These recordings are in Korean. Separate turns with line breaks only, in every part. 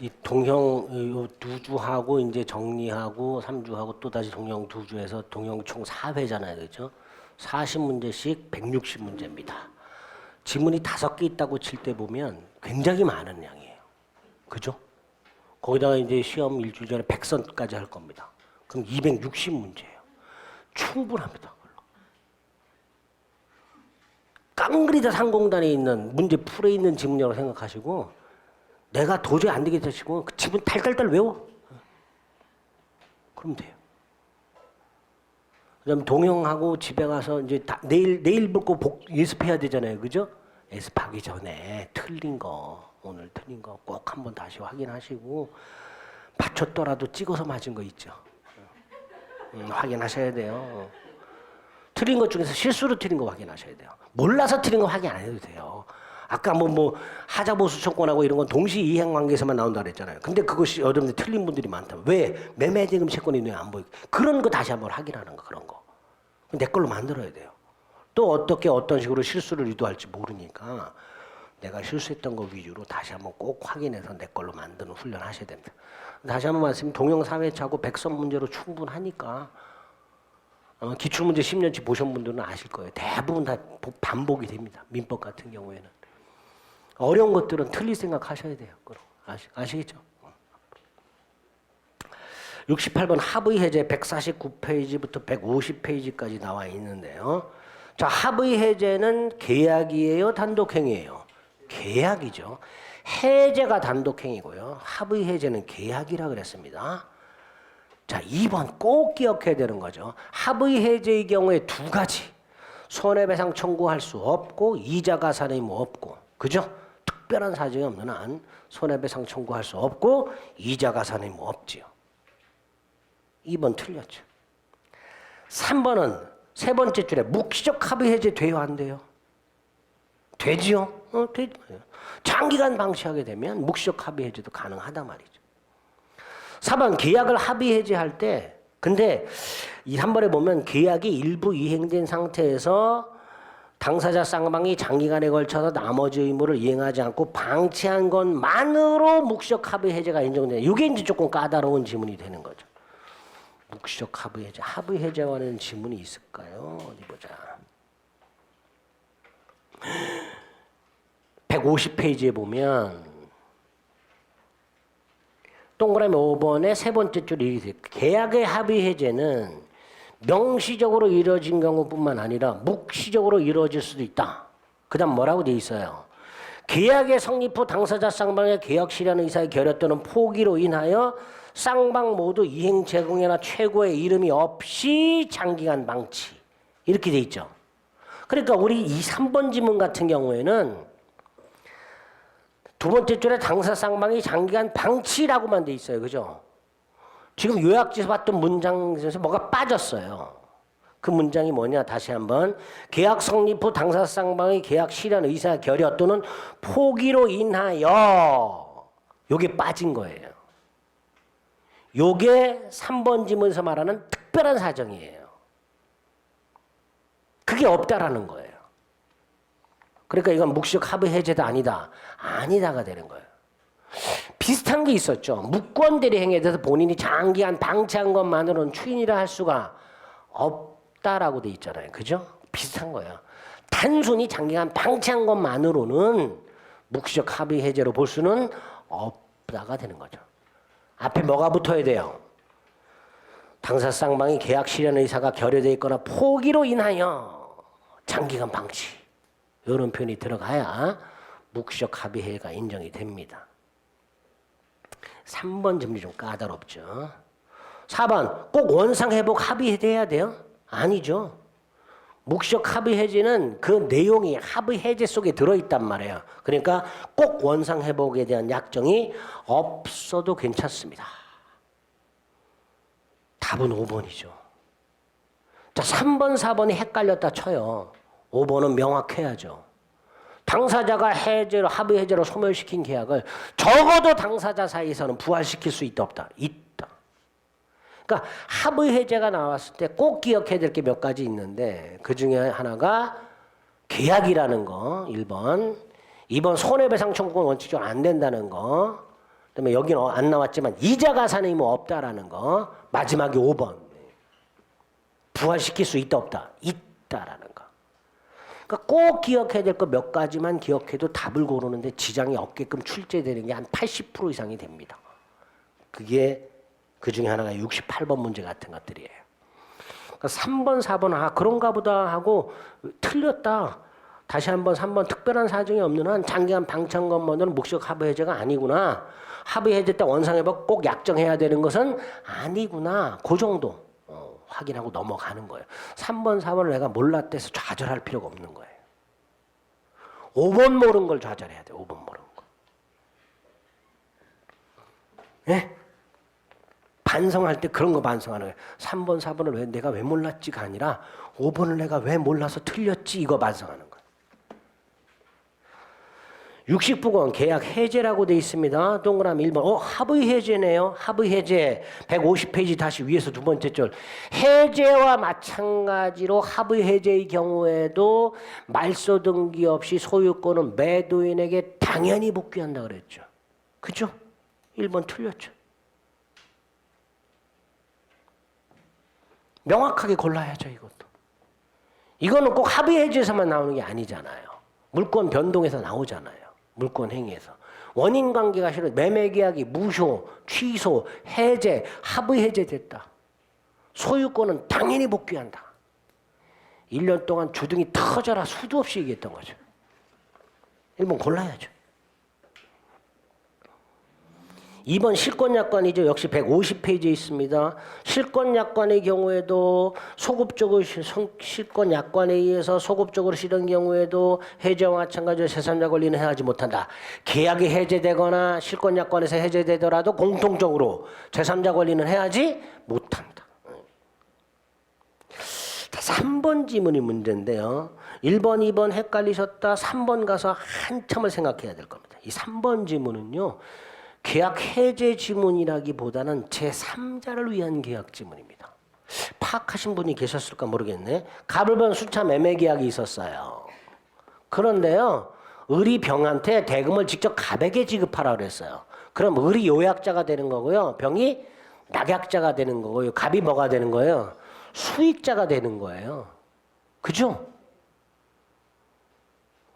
이 동형 두주하고 이제 정리하고 3주하고 또 다시 동형 두주해서 동형 총 4회잖아요. 그렇죠? 40문제씩 160문제입니다. 지문이 5개 있다고 칠 때 보면 굉장히 많은 양이에요. 그죠? 거기다가 이제 시험 일주일 전에 100선까지 할 겁니다. 그럼 260문제예요. 충분합니다. 깡그리다 상공단에 있는 문제 풀에 있는 지문이라고 생각하시고 내가 도저히 안 되겠다 싶으면 그 지문 달달달 외워. 그럼 돼요. 그다음 동영하고 집에 가서 이제 내일 볼 거 예습해야 되잖아요. 그죠? 예습하기 전에 틀린 거, 오늘 틀린 거 꼭 한번 다시 확인하시고 맞췄더라도 찍어서 맞은 거 있죠. 확인하셔야 돼요. 틀린 것 중에서 실수로 틀린 거 확인하셔야 돼요. 몰라서 틀린 거 확인 안 해도 돼요. 아까 뭐 하자보수 채권하고 이런 건 동시 이행관계에서만 나온다 그랬잖아요. 근데 그것이 여러분들 틀린 분들이 많다. 왜? 매매대금 채권이 눈에 안 보이고. 그런 거 다시 한번 확인하는 거, 그런 거. 내 걸로 만들어야 돼요. 또 어떻게 어떤 식으로 실수를 유도할지 모르니까 내가 실수했던 거 위주로 다시 한번 꼭 확인해서 내 걸로 만드는 훈련 하셔야 됩니다. 다시 한번 말씀, 동영 4회차고 100선 문제로 충분하니까 기출문제 10년치 보신 분들은 아실 거예요. 대부분 다 반복이 됩니다. 민법 같은 경우에는. 어려운 것들은 틀릴 생각 하셔야 돼요. 아시겠죠? 68번 합의해제 149페이지부터 150페이지까지 나와 있는데요. 자, 합의해제는 계약이에요? 단독행위예요? 계약이죠. 해제가 단독행위고요. 합의해제는 계약이라 그랬습니다. 자, 2번 꼭 기억해야 되는 거죠. 합의해제의 경우에 두 가지. 손해배상 청구할 수 없고 이자가산의 뭐 없고. 그죠? 특별한 사정이 없는 한 손해배상 청구할 수 없고 이자가산의 뭐 없지요. 2번 틀렸죠. 3번은 세 번째 줄에 묵시적 합의해제 돼요? 안 돼요? 되지요? 되죠. 장기간 방치하게 되면 묵시적 합의해제도 가능하단 말이죠. 4번 계약을 합의해제할 때 근데 이 한 번에 보면 계약이 일부 이행된 상태에서 당사자 쌍방이 장기간에 걸쳐서 나머지 의무를 이행하지 않고 방치한 것만으로 묵시적 합의해제가 인정돼요. 이게 이제 조금 까다로운 지문이 되는 거죠. 묵시적 합의해제, 합의해제와는 지문이 있을까요? 어디 보자. 150페이지에 보면 동그라미 5번의 세 번째 줄이 이렇게 돼요. 계약의 합의해제는 명시적으로 이루어진 경우뿐만 아니라 묵시적으로 이루어질 수도 있다. 그 다음 뭐라고 돼 있어요? 계약의 성립 후 당사자 쌍방의 계약 실현 의사의 결여 또는 포기로 인하여 쌍방 모두 이행 제공이나 최고의 이름이 없이 장기간 방치. 이렇게 돼 있죠. 그러니까 우리 이 3번 지문 같은 경우에는 두 번째 줄에 당사 쌍방이 장기간 방치라고만 돼 있어요. 그죠? 지금 요약지에서 봤던 문장에서 뭐가 빠졌어요. 그 문장이 뭐냐? 다시 한번. 계약 성립 후 당사 쌍방의 계약 실현 의사 결여 또는 포기로 인하여 요게 빠진 거예요. 요게 3번 지문에서 말하는 특별한 사정이에요. 그게 없다라는 거예요. 그러니까 이건 묵시적 합의 해제도 아니다. 아니다가 되는 거예요. 비슷한 게 있었죠. 무권대리 행위에 대해서 본인이 장기간 방치한 것만으로는 추인이라 할 수가 없다라고 돼 있잖아요. 그죠? 비슷한 거예요. 단순히 장기간 방치한 것만으로는 묵시적 합의 해제로 볼 수는 없다가 되는 거죠. 앞에 뭐가 붙어야 돼요? 당사 쌍방이 계약 실현 의사가 결여되어 있거나 포기로 인하여 장기간 방치. 이런 표현이 들어가야 묵시적 합의해가 인정이 됩니다. 3번 점이 좀 까다롭죠. 4번 꼭 원상회복 합의해야 돼요? 아니죠. 묵시적 합의해제는 그 내용이 합의해제 속에 들어있단 말이에요. 그러니까 꼭 원상회복에 대한 약정이 없어도 괜찮습니다. 답은 5번이죠. 자, 3번, 4번이 헷갈렸다 쳐요. 5번은 명확해야죠. 당사자가 해제로 합의해제로 소멸시킨 계약을 적어도 당사자 사이에서는 부활시킬 수 있다 없다? 있다. 그러니까 합의해제가 나왔을 때 꼭 기억해야 될 게 몇 가지 있는데 그 중에 하나가 계약이라는 거 1번 2번 손해배상 청구는 원칙적으로 안 된다는 거 그다음에 여기는 안 나왔지만 이자 가산의 의무 없다라는 거. 마지막에 5번. 부활시킬 수 있다 없다? 있다라는 거. 그러니까 꼭 기억해야 될 거 몇 가지만 기억해도 답을 고르는데 지장이 없게끔 출제되는 게 한 80% 이상이 됩니다. 그게 그 중에 하나가 68번 문제 같은 것들이에요. 그러니까 3번, 4번 그런가 보다 하고 틀렸다. 다시 한번 3번 특별한 사정이 없는 한 장기간 방창건모는 묵시적 하부 해제가 아니구나. 하부 해제 때 원상회복 꼭 약정해야 되는 것은 아니구나. 그 정도 확인하고 넘어가는 거예요. 3번, 4번을 내가 몰랐다 해서 좌절할 필요가 없는 거예요. 5번 모르는 걸 좌절해야 돼요. 5번 모르는 거. 예? 반성할 때 그런 거 반성하는 거예요. 3번, 4번을 내가 왜 몰랐지가 아니라 5번을 내가 왜 몰라서 틀렸지 이거 반성하는 거예요. 69번 계약 해제라고 돼 있습니다. 동그라미 1번. 합의 해제네요. 합의 해제. 150페이지 다시 위에서 두 번째 줄. 해제와 마찬가지로 합의 해제의 경우에도 말소 등기 없이 소유권은 매도인에게 당연히 복귀한다 그랬죠. 그죠? 1번 틀렸죠. 명확하게 골라야죠, 이것도. 이거는 꼭 합의 해제에서만 나오는 게 아니잖아요. 물권 변동에서 나오잖아요. 물권 행위에서. 원인 관계가 싫어. 매매 계약이 무효, 취소, 해제, 합의 해제됐다. 소유권은 당연히 복귀한다. 1년 동안 주둥이 터져라 수도 없이 얘기했던 거죠. 1번 골라야죠. 2번 실권약관이죠. 역시 150페이지에 있습니다. 실권약관의 경우에도 소급적으로 실권약관에 의해서 소급적으로 실은 경우에도 해제와 마찬가지로 제3자 권리는 해하지 못한다. 계약이 해제되거나 실권약관에서 해제되더라도 공통적으로 제3자 권리는 해하지 못한다. 3번 지문이 문제인데요. 1번, 2번 헷갈리셨다. 3번 가서 한참을 생각해야 될 겁니다. 이 3번 지문은요. 계약 해제 지문이라기보다는 제3자를 위한 계약 지문입니다. 파악하신 분이 계셨을까 모르겠네. 가불번 수차 매매 계약이 있었어요. 그런데요. 을이 병한테 대금을 직접 갑에게 지급하라고 그랬어요. 그럼 을이 요약자가 되는 거고요. 병이 낙약자가 되는 거고요. 갑이 뭐가 되는 거예요? 수익자가 되는 거예요. 그죠?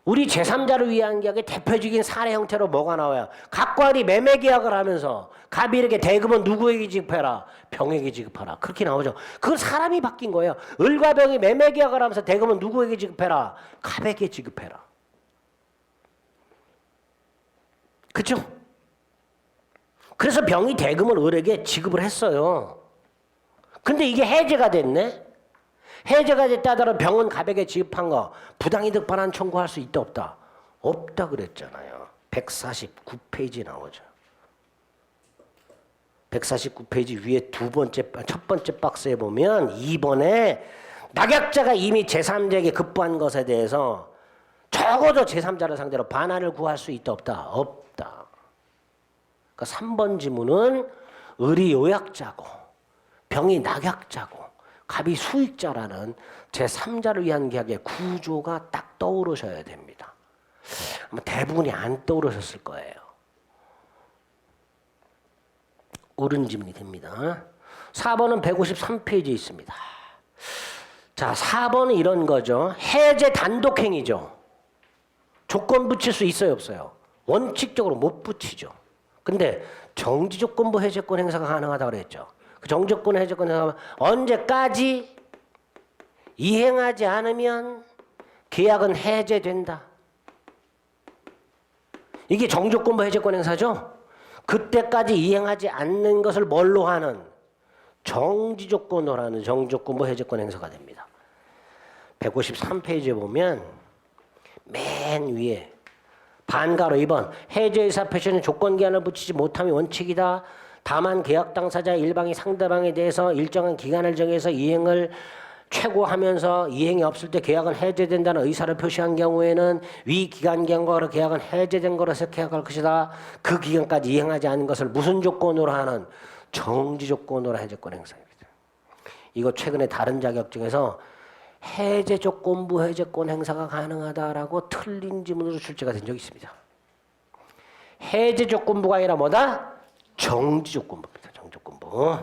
우리 제3자를 위한 계약의 대표적인 사례 형태로 뭐가 나와요? 갑과 을이 매매 계약을 하면서 갑이 이렇게 대금은 누구에게 지급해라? 병에게 지급하라. 그렇게 나오죠. 그건 사람이 바뀐 거예요. 을과 병이 매매 계약을 하면서 대금은 누구에게 지급해라? 갑에게 지급해라. 그렇죠? 그래서 병이 대금을 을에게 지급을 했어요. 근데 이게 해제가 됐네? 해제가 됐다더라 병은 갑에게 지급한 거 부당이득 반환 청구할 수 있다 없다? 없다 그랬잖아요. 149페이지 나오죠. 149페이지 위에 첫 번째 박스에 보면 2번에 낙약자가 이미 제3자에게 급부한 것에 대해서 적어도 제3자를 상대로 반환을 구할 수 있다 없다? 없다. 그러니까 3번 지문은 을이 요약자고 병이 낙약자고 갑이 수익자라는 제3자를 위한 계약의 구조가 딱 떠오르셔야 됩니다. 아마 대부분이 안 떠오르셨을 거예요. 옳은 지문이 됩니다. 4번은 153페이지에 있습니다. 자, 4번은 이런 거죠. 해제 단독행위죠. 조건 붙일 수 있어요, 없어요? 원칙적으로 못 붙이죠. 근데 정지조건부 해제권 행사가 가능하다고 그랬죠. 그 정지조건 해제권 행사가 언제까지 이행하지 않으면 계약은 해제된다. 이게 정지조건부 해제권 행사죠. 그때까지 이행하지 않는 것을 뭘로 하는? 정지조건으로 하는 정지조건부 해제권 행사가 됩니다. 153페이지에 보면 맨 위에 반가로 2번 해제의사 표시는 조건기한을 붙이지 못함이 원칙이다. 다만 계약 당사자 일방이 상대방에 대해서 일정한 기간을 정해서 이행을 최고하면서 이행이 없을 때 계약은 해제된다는 의사를 표시한 경우에는 위 기간 경과로 계약은 해제된 것으로 계약할 것이다. 그 기간까지 이행하지 않은 것을 무슨 조건으로 하는? 정지 조건으로 해제권 행사입니다. 이거 최근에 다른 자격증에서 해제 조건부 해제권 행사가 가능하다라고 틀린 지문으로 출제가 된 적이 있습니다. 해제 조건부가 아니라 뭐다? 정지 조건부입니다. 정지 조건부.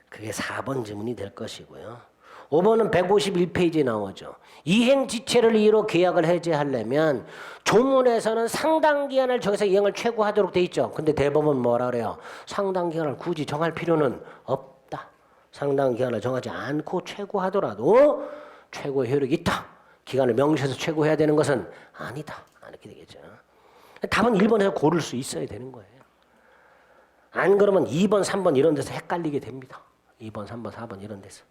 그게 4번 지문이 될 것이고요. 5번은 151페이지에 나오죠. 이행지체를 이유로 계약을 해제하려면 조문에서는 상당기한을 정해서 이행을 최고하도록 돼 있죠. 근데 대법원 뭐라 그래요? 상당기한을 굳이 정할 필요는 없다. 상당기한을 정하지 않고 최고하더라도 최고의 효력이 있다. 기간을 명시해서 최고해야 되는 것은 아니다. 이렇게 되겠죠. 답은 1번에서 고를 수 있어야 되는 거예요. 안 그러면 2번, 3번 이런 데서 헷갈리게 됩니다. 2번, 3번, 4번 이런 데서.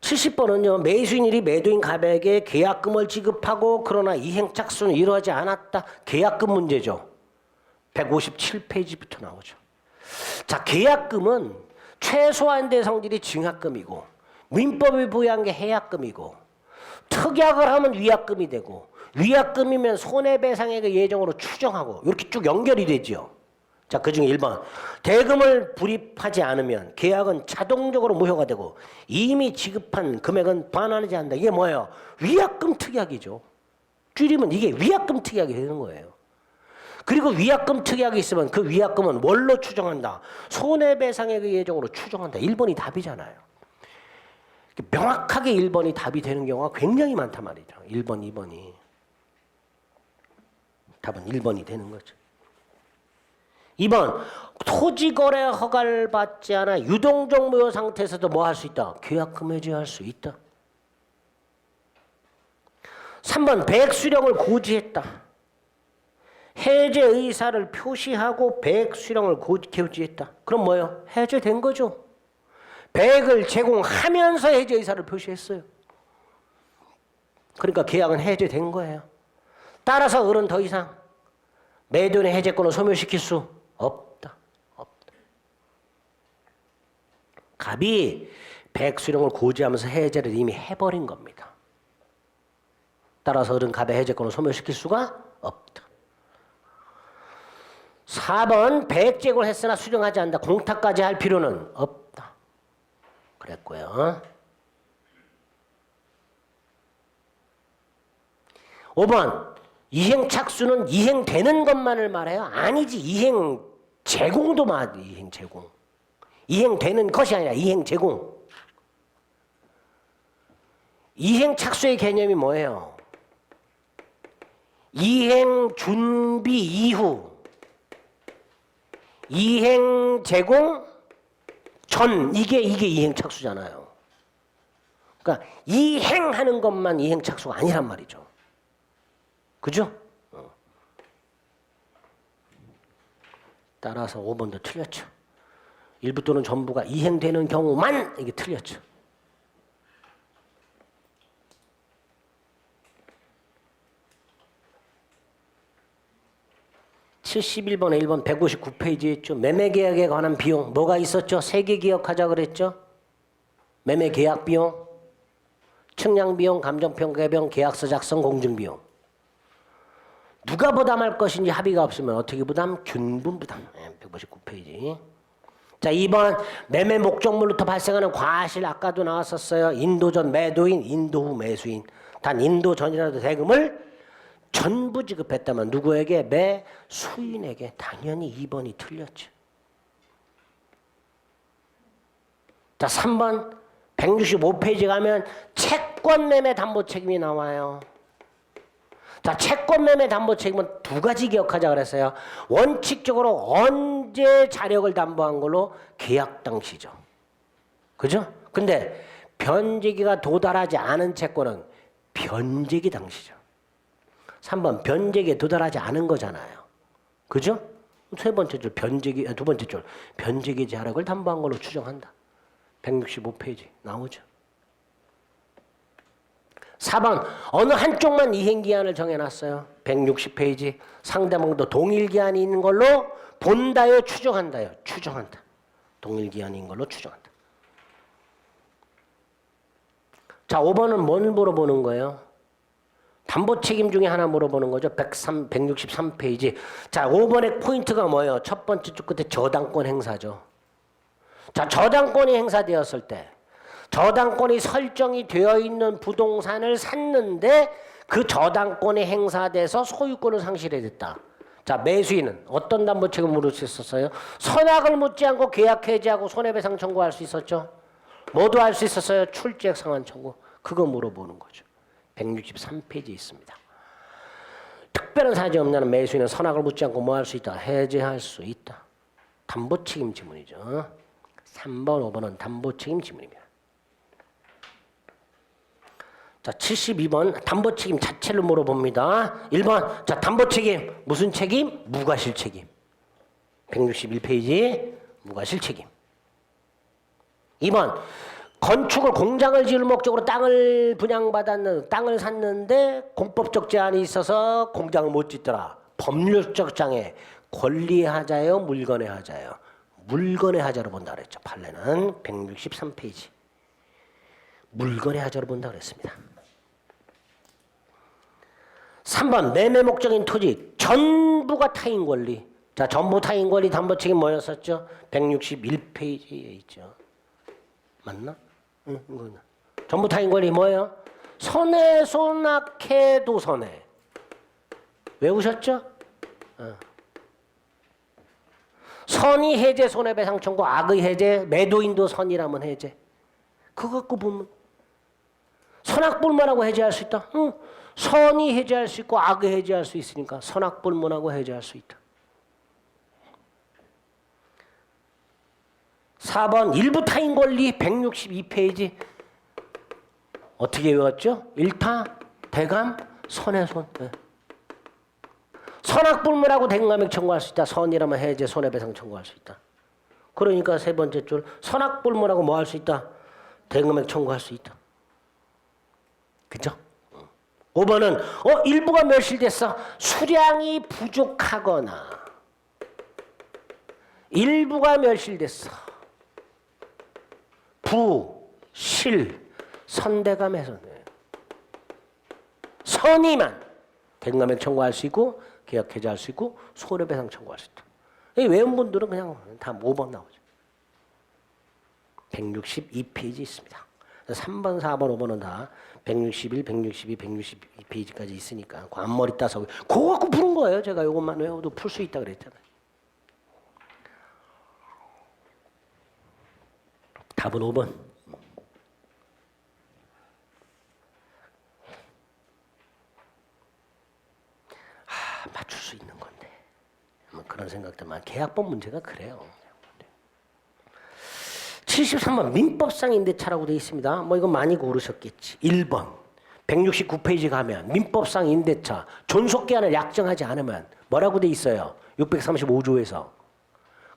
70번은요. 매수인이 매도인 갑에게 계약금을 지급하고 그러나 이행 착수는 이루어지지 않았다. 계약금 문제죠. 157페이지부터 나오죠. 자, 계약금은 최소한대 성질이 증약금이고 민법이 부여한 게 해약금이고 특약을 하면 위약금이 되고 위약금이면 손해배상액의 예정으로 추정하고 이렇게 쭉 연결이 되죠. 자, 그중에 1번 대금을 불입하지 않으면 계약은 자동적으로 무효가 되고 이미 지급한 금액은 반환하지 않는다. 이게 뭐예요? 위약금 특약이죠. 줄이면 이게 위약금 특약이 되는 거예요. 그리고 위약금 특약이 있으면 그 위약금은 뭘로 추정한다? 손해배상액의 예정으로 추정한다. 1번이 답이잖아요. 명확하게 1번이 답이 되는 경우가 굉장히 많단 말이죠. 1번, 2번이. 답은 1번이 되는 거죠. 2번 토지거래 허가를 받지 않아 유동적 무효 상태에서도 뭐 할 수 있다? 계약금 해지할 수 있다. 3번 배액수령을 고지했다. 해제 의사를 표시하고 배액수령을 고지했다. 그럼 뭐예요? 해제된 거죠. 배액을 제공하면서 해제 의사를 표시했어요. 그러니까 계약은 해제된 거예요. 따라서 을은 더 이상 매도인의 해제권을 소멸시킬 수 없다. 갑이 배액수령을 고지하면서 해제를 이미 해버린 겁니다. 따라서 을은 갑의 해제권을 소멸시킬 수가 없다. 4번 배액 제공을 했으나 수령하지 않는다. 공탁까지 할 필요는 없다. 그랬고요. 5번 이행 착수는 이행되는 것만을 말해요? 아니지. 이행 제공도 말해. 이행 제공. 이행되는 것이 아니라 이행 제공. 이행 착수의 개념이 뭐예요? 이행 준비 이후, 이행 제공 전, 이게 이행 착수잖아요. 그러니까 이행하는 것만 이행 착수가 아니란 말이죠. 그죠? 따라서 5번도 틀렸죠. 일부 또는 전부가 이행되는 경우만 이게 틀렸죠. (71번에) 1번 159페이지에 있죠. 매매계약에 관한 비용 뭐가 있었죠? 3개 기억하자 그랬죠. 매매계약 비용, 측량비용, 감정평가비용, 계약서 작성, 공증비용. 누가 부담할 것인지 합의가 없으면 어떻게 부담? 균분 부담. 159페이지. 자, 2번 매매 목적물로부터 발생하는 과실 아까도 나왔었어요. 인도 전 매도인, 인도 후 매수인. 단 인도 전이라도 대금을 전부 지급했다면 누구에게? 매수인에게. 당연히 2번이 틀렸죠. 자, 3번 165페이지 가면 채권매매 담보책임이 나와요. 자, 채권매매 담보책임은 두 가지 기억하자 그랬어요. 원칙적으로 언제 자력을 담보한 걸로? 계약 당시죠. 그죠? 근데 변제기가 도달하지 않은 채권은 변제기 당시죠. 3번 변제기에 도달하지 않은 거잖아요. 그죠? 세 번째 줄 변제기, 두 번째 줄 변제기 자력을 담보한 걸로 추정한다. 165페이지 나오죠. 4번 어느 한쪽만 이행기한을 정해놨어요. 160페이지 상대방도 동일기한이 있는 걸로 본다요, 추정한다요? 추정한다. 동일기한인 걸로 추정한다. 자, 5번은 뭘 물어보는 거예요? 담보책임 중에 하나 물어보는 거죠. 163페이지. 자, 5번의 포인트가 뭐예요? 첫 번째 줄 끝에 저당권 행사죠. 자, 저당권이 행사되었을 때 저당권이 설정이 되어 있는 부동산을 샀는데 그 저당권이 행사돼서 소유권을 상실해 됐다. 자, 매수인은 어떤 담보 책임을 물을 수 있었어요? 선악을 묻지 않고 계약 해지하고 손해배상 청구할 수 있었죠. 모두 할 수 있었어요. 출재액 상환 청구. 그거 물어보는 거죠. 163페이지에 있습니다. 특별한 사정이 없냐는 매수인은 선악을 묻지 않고 뭐 할 수 있다? 해지할 수 있다. 담보 책임 지문이죠. 3번, 5번은 담보 책임 지문입니다. 자, 72번 담보 책임 자체를 물어봅니다. 1번, 자, 담보 책임 무슨 책임? 무과실 책임. 161페이지 무과실 책임. 2번, 건축을 공장을 지을 목적으로 땅을 분양받았는 땅을 샀는데 공법적 제한이 있어서 공장을 못 짓더라. 법률적 장애. 권리의 하자예요, 물건의 하자예요? 물건의 하자로 본다 그랬죠. 판례는 163페이지. 물건의 하자로 본다 그랬습니다. 3번 매매 목적인 토지 전부가 타인 권리. 자, 전부 타인 권리 담보 책임 뭐였었죠? 161페이지에 있죠. 맞나? 응, 이거는. 전부 타인 권리 뭐예요? 선해 손악해도 선해. 외우셨죠? 선이 해제 손해배상 청구, 악의 해제, 매도인도 선이라면 해제. 그거 갖고 보면 선악불문하고 해제할 수 있다. 응. 선이 해제할 수 있고 악의 해제할 수 있으니까 선악불문하고 해제할 수 있다. 4번 일부 타인 권리 162페이지 어떻게 외웠죠? 일타, 대감, 선해손. 네. 선악불문하고 대금감액 청구할 수 있다. 선이라면 해제, 손해배상 청구할 수 있다. 그러니까 세 번째 줄 선악불문하고 뭐 할 수 있다? 대금감액 청구할 수 있다. 그죠? 5번은 일부가 멸실됐어. 수량이 부족하거나 일부가 멸실됐어. 부, 실, 선대감에서 선이만 대금감액 청구할 수 있고 계약 해지할 수 있고 손해배상 청구할 수 있다. 외운 분들은 그냥 다 5번 나오죠. 162페이지 있습니다. 3번, 4번, 5번은 다 161, 162, 162페이지까지 있으니까 그 앞머리 따서 그거 갖고 푸는 거예요. 제가 이것만 외워도 풀 수 있다 그랬잖아요. 답은 5번. 맞출 수 있는 건데 뭐 그런 생각들만. 계약법 문제가 그래요. 73번 민법상 임대차라고 되어 있습니다. 뭐 이거 많이 고르셨겠지. 1번 169페이지 가면 민법상 임대차 존속기한을 약정하지 않으면 뭐라고 되어 있어요? 635조에서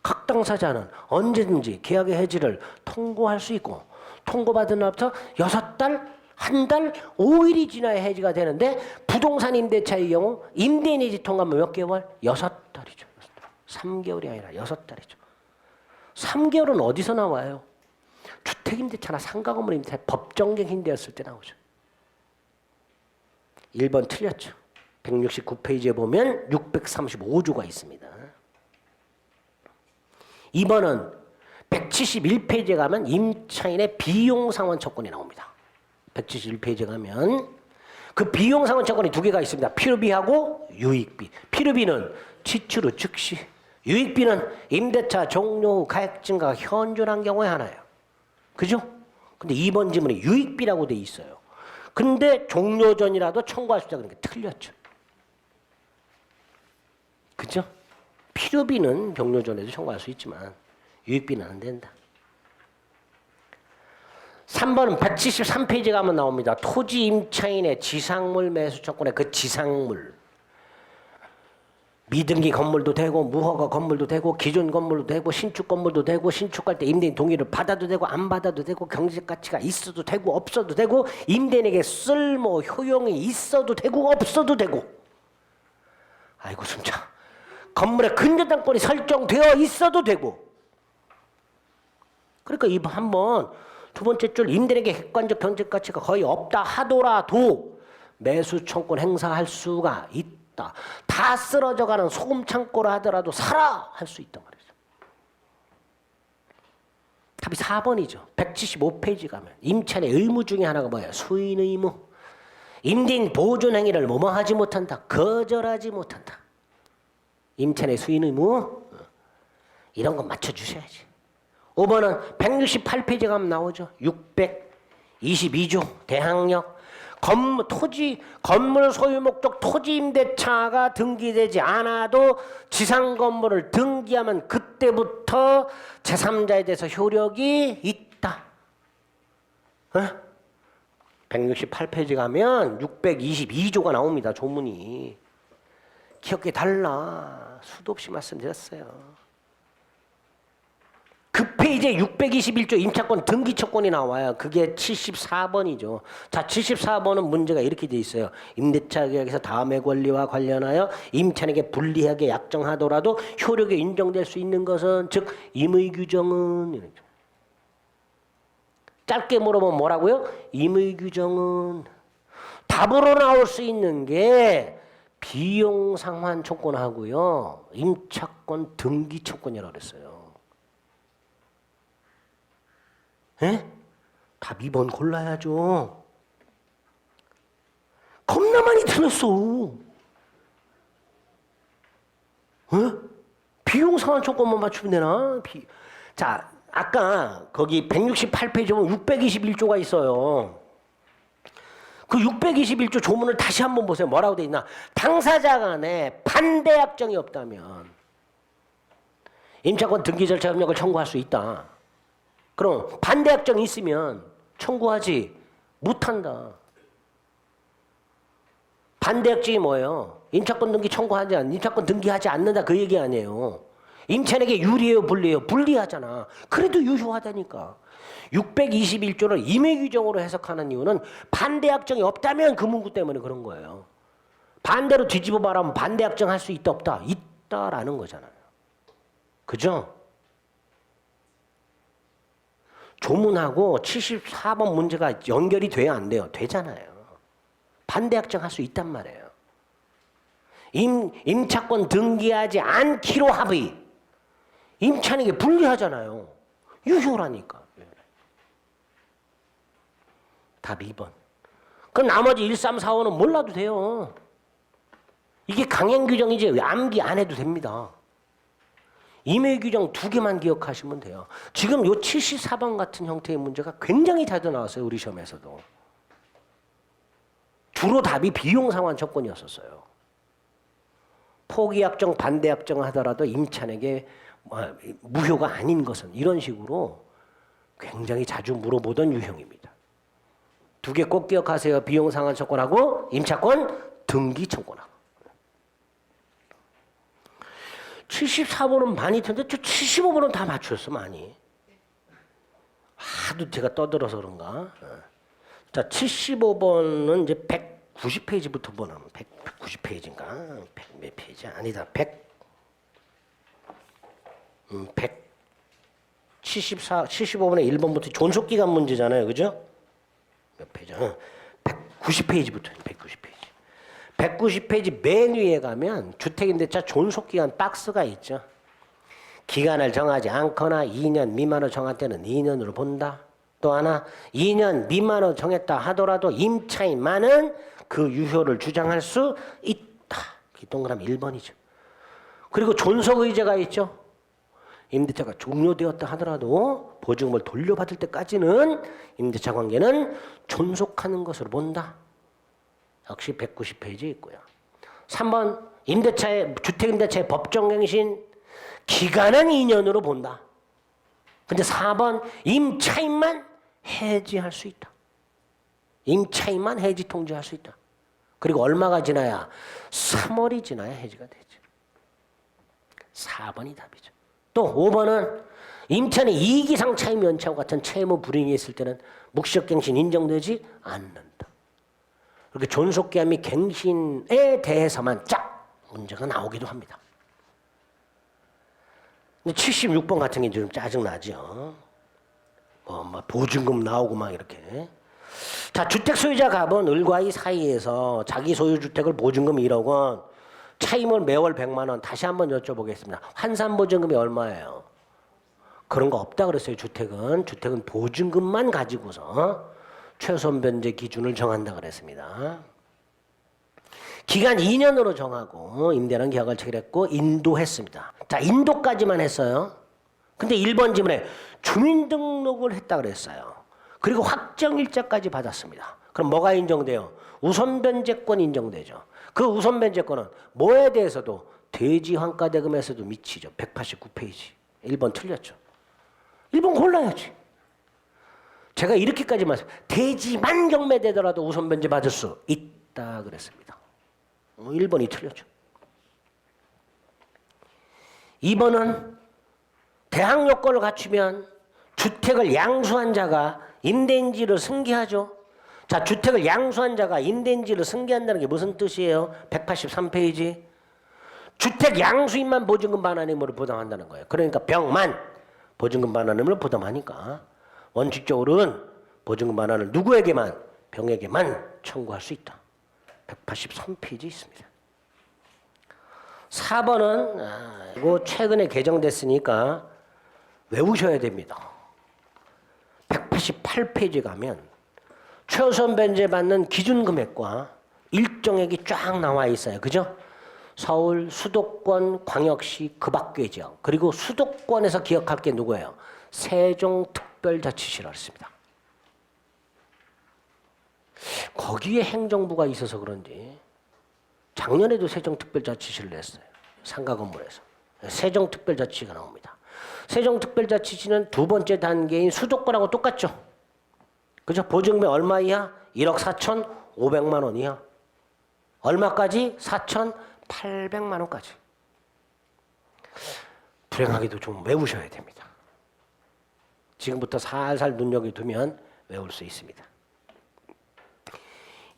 각 당사자는 언제든지 계약의 해지를 통고할 수 있고 통고받은 날부터 6달, 한 달, 5일이 지나야 해지가 되는데 부동산 임대차의 경우 임대인 해지 통과하면 몇 개월? 6달이죠. 3개월이 아니라 6달이죠. 3개월은 어디서 나와요? 주택임대차나 상가건물 임대차 법정경 임대였을 때 나오죠. 1번 틀렸죠. 169페이지에 보면 635조가 있습니다. 2번은 171페이지에 가면 임차인의 비용상환 조건이 나옵니다. 171페이지에 가면 그 비용상환 조건이 두 개가 있습니다. 필요비하고 유익비. 필요비는 지출 후 즉시, 유익비는 임대차 종료 후 가액 증가가 현존한 경우에 하나예요. 그죠? 근데 2번 지문에 유익비라고 돼 있어요. 근데 종료 전이라도 청구할 수 있다 그러니까 틀렸죠. 그죠? 필요비는 종료 전에도 청구할 수 있지만 유익비는 안 된다. 3번은 173페이지 가면 나옵니다. 토지 임차인의 지상물 매수 조건의 그 지상물. 미등기 건물도 되고 무허가 건물도 되고 기존 건물도 되고 신축 건물도 되고 신축할 때 임대인 동의를 받아도 되고 안 받아도 되고 경제적 가치가 있어도 되고 없어도 되고 임대인에게 쓸모 효용이 있어도 되고 없어도 되고. 아이고 숨차. 건물에 근저당권이 설정되어 있어도 되고. 그러니까 이번 한번 두 번째 줄 임대인에게 객관적 경제적 가치가 거의 없다 하더라도 매수 청구권 행사할 수가 있다. 다 쓰러져가는 소금 창고라 하더라도 사라 할 수 있단 말이죠. 답이 4번이죠. 175페이지 가면 임차인의 의무 중에 하나가 뭐예요? 수인 의무. 임대인 보존 행위를 뭐뭐하지 못한다. 거절하지 못한다. 임차인의 수인 의무 이런 거 맞춰주셔야지. 5번은 168페이지 가면 나오죠. 622조 대항력 건물 소유 목적 토지 임대차가 등기되지 않아도 지상 건물을 등기하면 그때부터 제3자에 대해서 효력이 있다. 168페이지 가면 622조가 나옵니다. 조문이. 기억이 달라. 수도 없이 말씀드렸어요. 그 페이지에 621조 임차권 등기처권이 나와요. 그게 74번이죠. 자, 74번은 문제가 이렇게 돼 있어요. 임대차 계약에서 다음의 권리와 관련하여 임차인에게 불리하게 약정하더라도 효력에 인정될 수 있는 것은 즉 임의 규정은 짧게 물어보면 뭐라고요? 임의 규정은 답으로 나올 수 있는 게 비용 상환 조건하고요. 임차권 등기 조건이라고 그랬어요. 에? 답 2번 골라야죠. 겁나 많이 틀렸어. 비용 상환 조건만 맞추면 되나? 자, 아까 거기 168페이지 보면 621조가 있어요. 그 621조 조문을 다시 한번 보세요. 뭐라고 돼 있나? 당사자 간에 반대 약정이 없다면 임차권 등기 절차 협력을 청구할 수 있다. 그럼 반대 약정이 있으면 청구하지 못한다. 반대 약정이 뭐예요? 임차권 등기 청구하지 않, 임차권 등기하지 않는다 그 얘기 아니에요. 임차인에게 유리해요, 불리해요? 불리하잖아. 그래도 유효하다니까. 621조를 임의 규정으로 해석하는 이유는 반대 약정이 없다면 그 문구 때문에 그런 거예요. 반대로 뒤집어 말하면 반대 약정 할 수 있다 없다? 있다라는 거잖아요. 그죠? 조문하고 74번 문제가 연결이 돼야 안 돼요? 되잖아요. 반대 약정 할 수 있단 말이에요. 임차권 등기하지 않기로 합의. 임차인에게 불리하잖아요. 유효라니까. 답 2번. 그 나머지 1, 3, 4, 5는 몰라도 돼요. 이게 강행 규정이지 암기 안 해도 됩니다. 임의 규정 2개만 기억하시면 돼요. 지금 요 74번 같은 형태의 문제가 굉장히 자주 나왔어요. 우리 시험에서도. 주로 답이 비용 상환 조건이었었어요. 포기 약정, 반대 약정 하더라도 임차인에게 무효가 아닌 것은 이런 식으로 굉장히 자주 물어보던 유형입니다. 2개 꼭 기억하세요. 비용 상환 조건하고 임차권 등기 조건하고. 74번은 많이 텐데 저 75번은 다 맞췄어 많이. 하도 제가 떠들어서 그런가. 자, 75번은 이제 190페이지부터 보면 190페이지인가? 100 몇 페이지? 아니다. 75번에 1번부터 존속기간 문제잖아요. 그죠? 몇 페이지? 190페이지부터 190페이지. 190페이지 맨 위에 가면 주택임대차 존속기간 박스가 있죠. 기간을 정하지 않거나 2년 미만으로 정한 때는 2년으로 본다. 또 하나 2년 미만으로 정했다 하더라도 임차인만은 그 유효를 주장할 수 있다. 동그라미 1번이죠. 그리고 존속의제가 있죠. 임대차가 종료되었다 하더라도 보증금을 돌려받을 때까지는 임대차 관계는 존속하는 것으로 본다. 역시 190페이지 있고요. 3번 주택임대차의 법정갱신 기간은 2년으로 본다. 근데 4번 임차인만 해지할 수 있다. 임차인만 해지 통지할 수 있다. 그리고 얼마가 지나야? 3월이 지나야 해지가 되죠. 4번이 답이죠. 또 5번은 임차인이 이익 이상 차임 연체와 같은 채무 불이익이 있을 때는 묵시적갱신 인정되지 않는다. 이렇게 존속기한 및 갱신에 대해서만 쫙 문제가 나오기도 합니다. 근데 76번 같은 게 좀 짜증나죠. 보증금 나오고 막 이렇게. 자, 주택 소유자 갑은 을과 이 사이에서 자기 소유 주택을 보증금 1억 원, 차임을 매월 100만 원. 다시 한번 여쭤보겠습니다. 환산 보증금이 얼마예요? 그런 거 없다 그랬어요. 주택은 보증금만 가지고서 최소한 변제 기준을 정한다 그랬습니다. 기간 2년으로 정하고 임대라는 계약을 체결했고 인도했습니다. 자, 인도까지만 했어요. 근데 1번 지문에 주민등록을 했다 그랬어요. 그리고 확정일자까지 받았습니다. 그럼 뭐가 인정돼요? 우선변제권 인정되죠. 그 우선변제권은 뭐에 대해서도 대지환가대금에서도 미치죠. 189페이지. 1번 틀렸죠. 1번 골라야지. 제가 이렇게까지 말씀, 대지만 경매되더라도 우선변제 받을 수 있다 그랬습니다. 1번이 틀렸죠. 2번은 대항 요건을 갖추면 주택을 양수한 자가 임대인지를 승계하죠. 자, 주택을 양수한 자가 임대인지를 승계한다는 게 무슨 뜻이에요? 183페이지. 주택 양수인만 보증금 반환 의무를 부담한다는 거예요. 그러니까 병만 보증금 반환 의무를 부담하니까 원칙적으로는 보증금 반환을 누구에게만? 병에게만 청구할 수 있다. 183페이지 있습니다. 4번은 이거 최근에 개정됐으니까 외우셔야 됩니다. 188페이지 가면 최우선 변제 받는 기준 금액과 일정액이 쫙 나와 있어요. 그죠? 서울, 수도권, 광역시, 그 밖의 지역, 그리고 수도권에서 기억할 게 누구예요? 세종특별자치시라고 했습니다. 거기에 행정부가 있어서 그런지 작년에도 세종특별자치시를 냈어요. 상가 건물에서. 세종특별자치시가 나옵니다. 세종특별자치시는 두 번째 단계인 수도권하고 똑같죠. 그죠? 보증금이 얼마 이하? 1억 4,500만 원 이하. 얼마까지? 4,800만 원까지. 불행하게도 좀 외우셔야 됩니다. 지금부터 살살 눈여겨두면 외울 수 있습니다.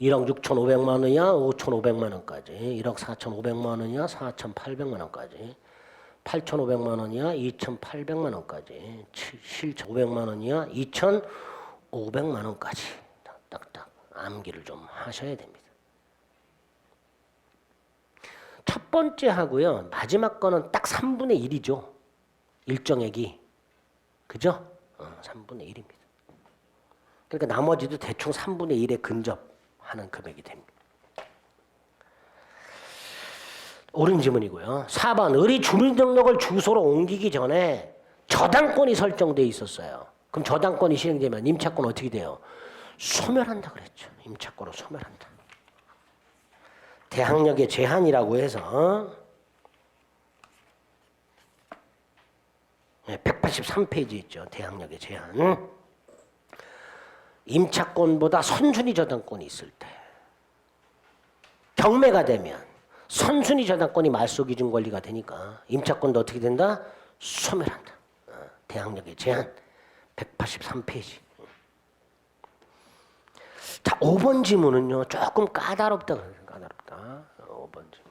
1억 6,500만 원 이하 5,500만 원까지, 1억 4,500만 원 이하 4,800만 원까지, 8,500만 원 이하 2,800만 원까지, 7,500만 원 이하 2,500만 원까지 딱딱 암기를 좀 하셔야 됩니다. 첫 번째 하고요. 마지막 거는 딱 3분의 1이죠. 일정액이. 그죠? 3분의 1입니다. 그러니까 나머지도 대충 3분의 1에 근접하는 금액이 됩니다. 옳은 지문이고요. 4번 의리 주민등록을 주소로 옮기기 전에 저당권이 설정돼 있었어요. 그럼 저당권이 실행되면 임차권 어떻게 돼요? 소멸한다 그랬죠. 임차권을 소멸한다. 대항력의 제한이라고 해서 183페이지 있죠. 대항력의 제한. 임차권보다 선순위 저당권이 있을 때 경매가 되면 선순위 저당권이 말소기준 권리가 되니까 임차권도 어떻게 된다? 소멸한다. 대항력의 제한 183페이지. 자, 5번 지문은요. 조금 까다롭다. 까다롭다. 5번 지문.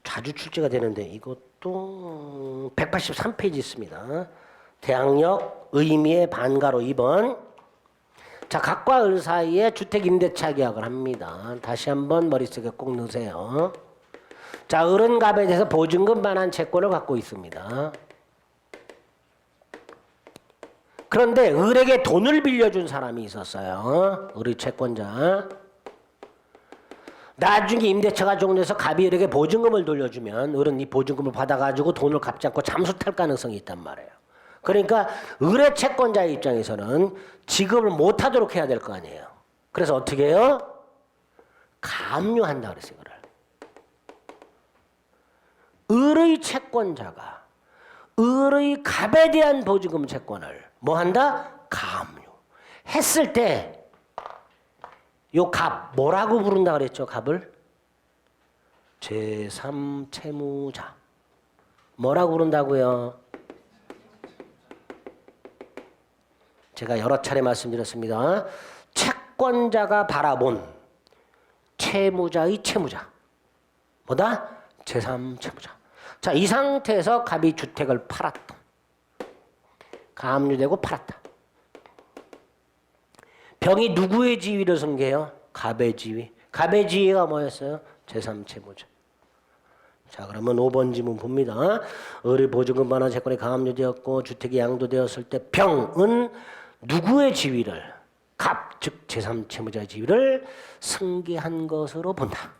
자주 출제가 되는데 이것도 183페이지 있습니다. 대항력 의미의 반가로 2번. 자, 갑과 을 사이에 주택임대차 계약을 합니다. 다시 한번 머릿속에 꼭 넣으세요. 자, 을은 갑에 대해서 보증금 반환 채권을 갖고 있습니다. 그런데 을에게 돈을 빌려준 사람이 있었어요. 을의 채권자. 나중에 임대차가 종료해서 갑이 을에게 보증금을 돌려주면 을은 이 보증금을 받아가지고 돈을 갚지 않고 잠수 탈 가능성이 있단 말이에요. 그러니까 을의 채권자의 입장에서는 지급을 못하도록 해야 될 거 아니에요. 그래서 어떻게 해요? 감류한다 그랬어요. 이거를. 을의 채권자가 을의 갑에 대한 보증금 채권을 뭐 한다? 감류. 했을 때 요 갑 뭐라고 부른다 그랬죠? 갑을? 제3채무자. 뭐라고 부른다고요? 제가 여러 차례 말씀드렸습니다. 채권자가 바라본 채무자의 채무자. 뭐다? 제3채무자. 자, 이 상태에서 갑이 주택을 팔았다. 감류되고 팔았다. 병이 누구의 지위를 승계해요? 갑의 지위. 갑의 지위가 뭐였어요? 제3채무자. 자, 그러면 5번 지문 봅니다. 을의 보증금 반환 채권이 가압류되었고 주택이 양도되었을 때 병은 누구의 지위를, 갑, 즉 제3채무자의 지위를 승계한 것으로 본다.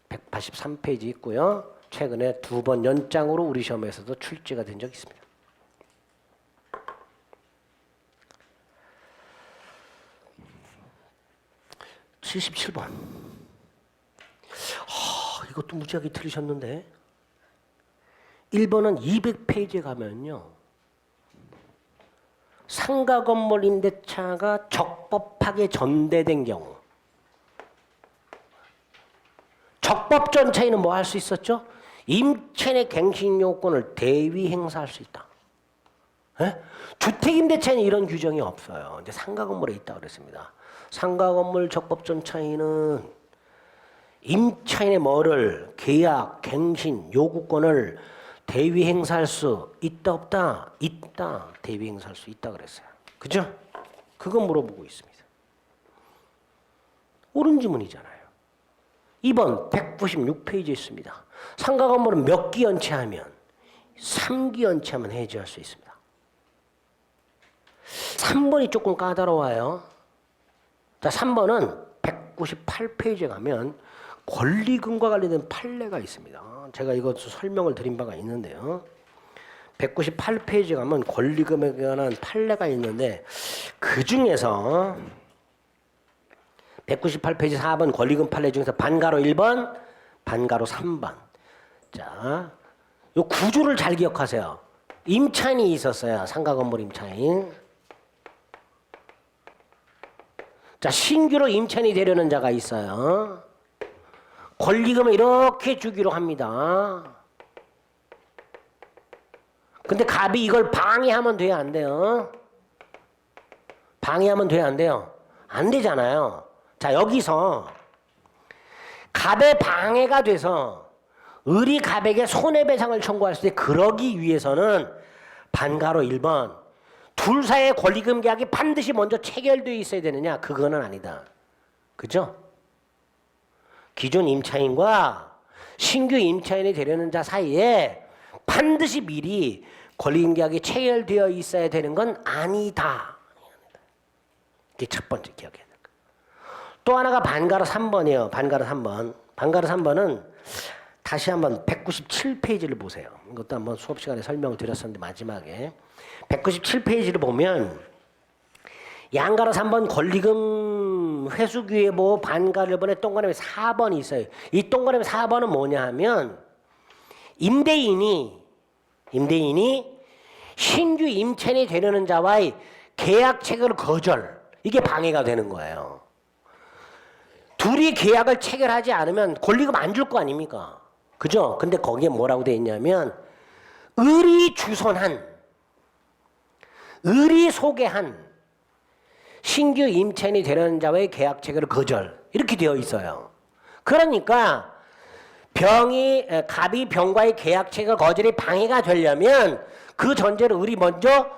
183페이지 있고요. 최근에 2번 연장으로 우리 시험에서도 출제가 된 적이 있습니다. 77번. 이것도 무지하게 틀리셨는데 1번은 200페이지에 가면요. 상가 건물 임대차가 적법하게 전대된 경우 적법 전차인은 뭐 할 수 있었죠? 임차인의 갱신 요건을 대위 행사할 수 있다. 에? 주택임대차에는 이런 규정이 없어요. 근데 상가 건물에 있다고 그랬습니다. 상가 건물 적법 전차인은 임차인의 뭐를 계약, 갱신, 요구권을 대위 행사할 수 있다 없다? 있다. 대위 행사할 수 있다 그랬어요. 그죠? 그거 물어보고 있습니다. 옳은 지문이잖아요. 2번 196페이지에 있습니다. 상가 건물은 몇 기 연체하면? 3기 연체하면 해지할 수 있습니다. 3번이 조금 까다로워요. 자, 3번은 198페이지에 가면 권리금과 관련된 판례가 있습니다. 제가 이것 설명을 드린 바가 있는데요. 198페이지에 가면 권리금에 관한 판례가 있는데 그 중에서 198페이지 4번 권리금 판례 중에서 반가로 1번, 반가로 3번. 자, 요 구조를 잘 기억하세요. 임차인이 있었어요. 상가 건물 임차인. 자, 신규로 임차인이 되려는 자가 있어요. 권리금을 이렇게 주기로 합니다. 근데 갑이 이걸 방해하면 돼요, 안 돼요? 방해하면 돼요, 안 돼요? 안 되잖아요. 자, 여기서 갑의 방해가 돼서 을이 갑에게 손해배상을 청구할 때 그러기 위해서는 반가로 1번 둘 사이의 권리금 계약이 반드시 먼저 체결되어 있어야 되느냐? 그거는 아니다. 그죠? 기존 임차인과 신규 임차인이 되려는 자 사이에 반드시 미리 권리금 계약이 체결되어 있어야 되는 건 아니다. 이게 첫 번째 기억해야 될 거예요. 또 하나가 반가로 3번이에요. 반가로 3번. 반가로 3번은 다시 한번 197페이지를 보세요. 이것도 한번 수업 시간에 설명을 드렸었는데 마지막에 197페이지를 보면 양가로 3번 권리금 회수기회보 반가를 번에 동그라미 4번이 있어요. 이 동그라미 4번은 뭐냐 하면 임대인이 신규 임차인이 되려는 자와의 계약 체결 거절, 이게 방해가 되는 거예요. 둘이 계약을 체결하지 않으면 권리금 안 줄 거 아닙니까? 그죠? 근데 거기에 뭐라고 돼 있냐면 을이 소개한 신규 임차인이 되려는 자와의 계약 체결을 거절, 이렇게 되어 있어요. 그러니까 갑이 병과의 계약 체결 거절이 방해가 되려면 그 전제로 을이 먼저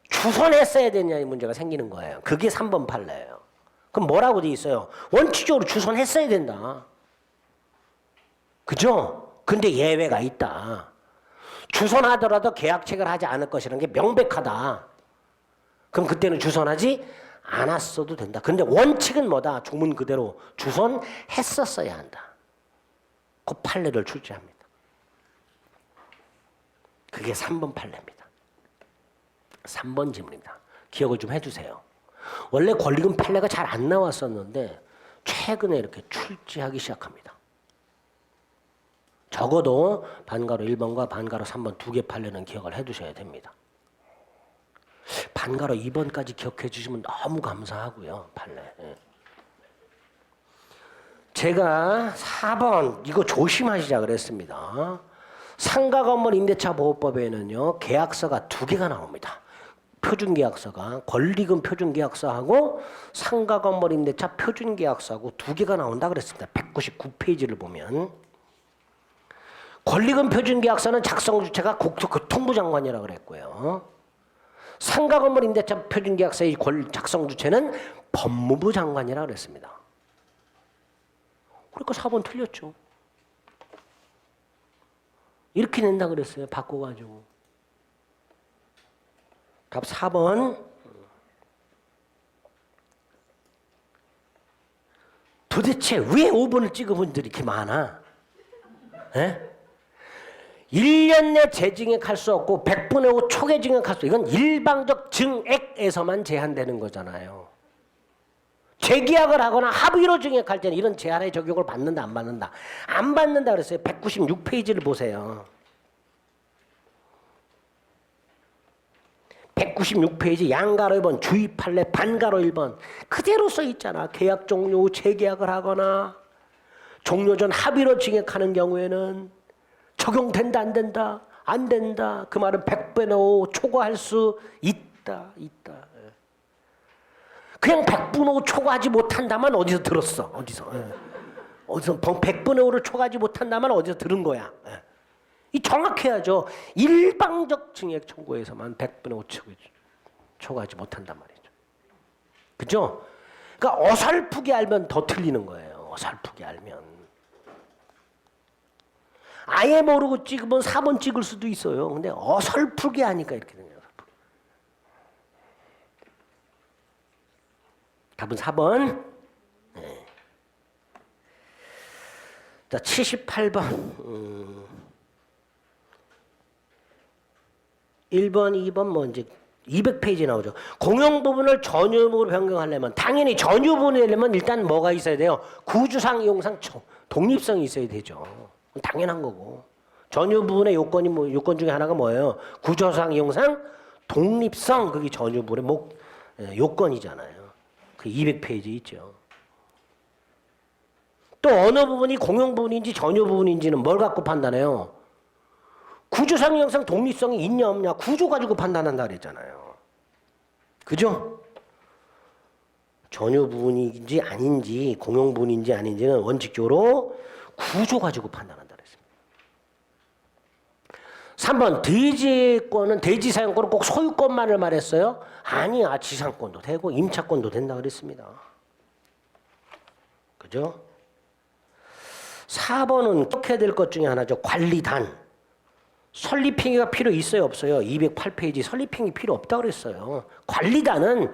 주선했어야 되냐는 문제가 생기는 거예요. 그게 3번 판례예요. 그럼 뭐라고 돼 있어요? 원칙적으로 주선했어야 된다. 그죠? 근데 예외가 있다. 주선하더라도 계약 체결하지 않을 것이라는 게 명백하다. 그럼 그때는 주선하지 않았어도 된다. 근데 원칙은 뭐다? 조문 그대로 주선했었어야 한다. 그 판례를 출제합니다. 그게 3번 판례입니다. 3번 지문입니다. 기억을 좀 해주세요. 원래 권리금 판례가 잘 안 나왔었는데 최근에 이렇게 출제하기 시작합니다. 적어도 반가로 1번과 반가로 3번 두 개 판례는 기억을 해두셔야 됩니다. 반가로 2번까지 기억해 주시면 너무 감사하고요. 판례. 제가 4번 이거 조심하시자 그랬습니다. 상가 건물 임대차 보호법에는요. 계약서가 두 개가 나옵니다. 표준계약서가 권리금 표준계약서하고 상가 건물 임대차 표준계약서하고 두 개가 나온다 그랬습니다. 199페이지를 보면 권리금 표준계약서는 작성주체가 국토교통부 장관이라고 그랬고요. 상가 건물 임대차 표준계약서의 작성주체는 법무부 장관이라고 그랬습니다. 그러니까 4번 틀렸죠. 이렇게 낸다 그랬어요. 바꿔가지고. 답 4번. 도대체 왜 5번을 찍은 분들이 이렇게 많아? 에? 1년 내 재증액할 수 없고 100분의 5 초기 증액할 수, 이건 일방적 증액에서만 제한되는 거잖아요. 재계약을 하거나 합의로 증액할 때는 이런 제한의 적용을 받는다 안 받는다? 안 받는다 그랬어요. 196페이지를 보세요. 196페이지 양가로 1번, 주의 판례 반가로 1번 그대로 써 있잖아. 계약 종료 후 재계약을 하거나 종료 전 합의로 증액하는 경우에는 적용된다 안 된다? 안 된다. 그 말은 100분의 5 초과할 수 있다. 그냥 100분의 5 초과하지 못한다만 어디서 들었어? 어디서 100분의 5를 초과하지 못한다만 어디서 들은 거야? 이 정확해야죠. 일방적 증액 청구에서만 100분의 5 초과하지 못한단 말이죠. 그죠? 그러니까 어설프게 알면 더 틀리는 거예요. 어설프게 알면. 아예 모르고 찍으면 4번 찍을 수도 있어요. 근데 어설프게 하니까 이렇게 되네요. 답은 4번. 네. 자, 78번. 1번, 2번 뭐 이제 200페이지 나오죠. 공용 부분을 전유부로 변경하려면 당연히 전유부분이 되려면 일단 뭐가 있어야 돼요? 구주상, 이용상 독립성이 있어야 되죠. 당연한 거고. 전유 부분의 요건이 요건 중에 하나가 뭐예요? 구조상, 이용상 독립성, 그게 전유 부분의 요건이잖아요. 그 200페이지 있죠. 또 어느 부분이 공용 부분인지 전유 부분인지는 뭘 갖고 판단해요? 구조상, 이용상 독립성이 있냐 없냐 구조 가지고 판단한다 그랬잖아요. 그죠? 전유 부분인지 아닌지 공용 부분인지 아닌지는 원칙적으로 구조 가지고 판단한다 그랬습니다. 3번 대지권은 대지 사용권은 꼭 소유권만을 말했어요? 아니야. 지상권도 되고 임차권도 된다 그랬습니다. 그죠? 4번은 꼭 해야 될 것 중에 하나죠. 관리단. 설립행위가 필요 있어요 없어요? 208페이지 설립행위 필요 없다 그랬어요. 관리단은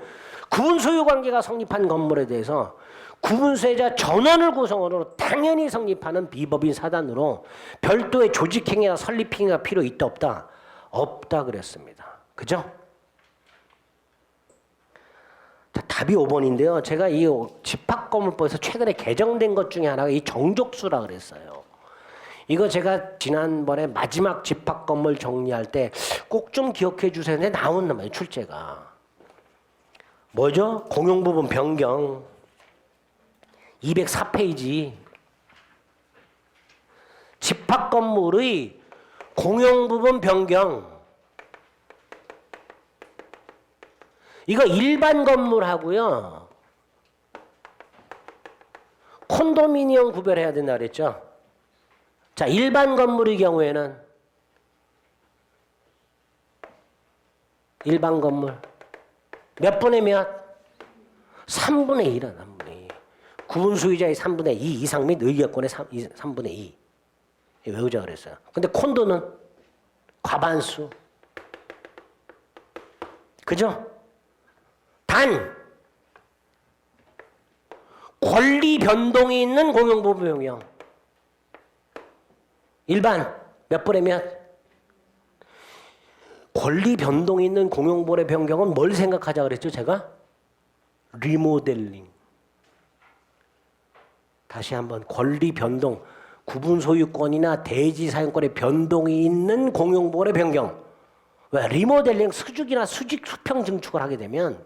구분 소유관계가 성립한 건물에 대해서 구분수혜자 전원을 구성원으로 당연히 성립하는 비법인 사단으로 별도의 조직행위나 설립행위가 필요 있다 없다? 없다 그랬습니다. 그죠? 자, 답이 5번인데요. 제가 이 집합건물법에서 최근에 개정된 것 중에 하나가 이 정족수라 그랬어요. 이거 제가 지난번에 마지막 집합건물 정리할 때 꼭 좀 기억해 주세요. 근데 나온단 말이에요. 출제가. 뭐죠? 공용부분 변경. 204페이지. 집합건물의 공용부분 변경. 이거 일반 건물하고요. 콘도미니엄 구별해야 된다 그랬죠? 자, 일반 건물의 경우에는 일반 건물 몇 분의 몇? 3분의 1이야. 3분의 2. 구분 소유자의 3분의 2 이상 및 의결권의 3분의 2. 외우자 그랬어요. 근데 콘도는 과반수. 그죠? 단 권리 변동이 있는 공용부분 변경. 일반 몇 분의 몇? 권리 변동이 있는 공용부분의 변경은 뭘 생각하자 그랬죠 제가? 리모델링. 다시 한번 권리 변동, 구분 소유권이나 대지 사용권의 변동이 있는 공용부분의 변경. 왜? 리모델링 수직이나 수직 수평 증축을 하게 되면